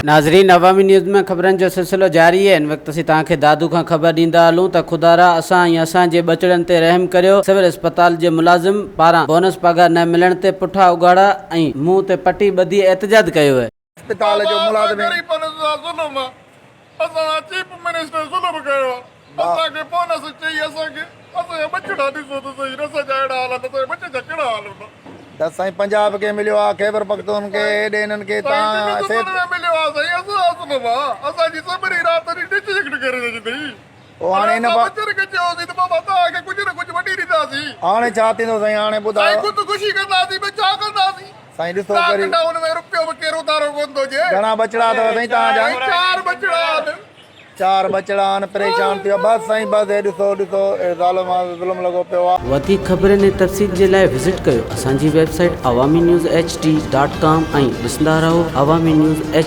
नाज़रीन, अवामी न्यूज़ में ख़बरनि जो सिलसिलो जारी है। इन वक्त असीं तव्हांखे दादू खां ख़बर ॾींदा हलूं त खुदारा असां ऐं असांजे बचड़नि ते रहम करियो। सिविल अस्पताल जे मुलाज़िम पारां बोनस पगार न मिलण ते पुठा उघाड़ा ऐं मुंहुं ते पटी ॿधी एहतजाज कयो आहे। अस्पताल जो मुलाज़िम चीफ मिनिस्टर ज़ुल्म कयो असांखे बोनस चई असांखे असांजा बचड़ा ॾिसो त सही असांजा अहिड़ा हाल आहिनि त बच्चे जा कहिड़ा हाल हूंदा। त साईं पंजाब के मिलियो आहे, खैबर पख्तून के हेॾे हिननि खे तव्हां मिलियो आहे साईं असांजी सबरी राति ॾींहुं ॾिच झिकड़ करे रखंदी। पोइ हाणे हिन बचड़ खे चयोसीं त बाबा तव्हांखे कुझु न कुझु वठी ॾींदासीं। हाणे छा थींदो साईं? हाणे ॿुधायो ख़ुदकुशी कंदासीं भई छा कंदासीं? साईं ॾिसो करी हुन में रुपयो बि कहिड़ो तारो कोन थो अचे। घणा बचड़ा अथव साईं तव्हांजा? 4 बचड़ा आहिनि। 4 बचड़ा आहिनि, परेशान थियो बसि साईं, बसि हे ॾिसो ॾिसो ज़ुल्म लॻो पियो आहे। वधीक ख़बरनि ऐं तफ़सील जे लाइ विज़िट कयो असांजी वेबसाइट awamiNewsHD.com ऐं ॾिसंदा रहो अवामी न्यूज़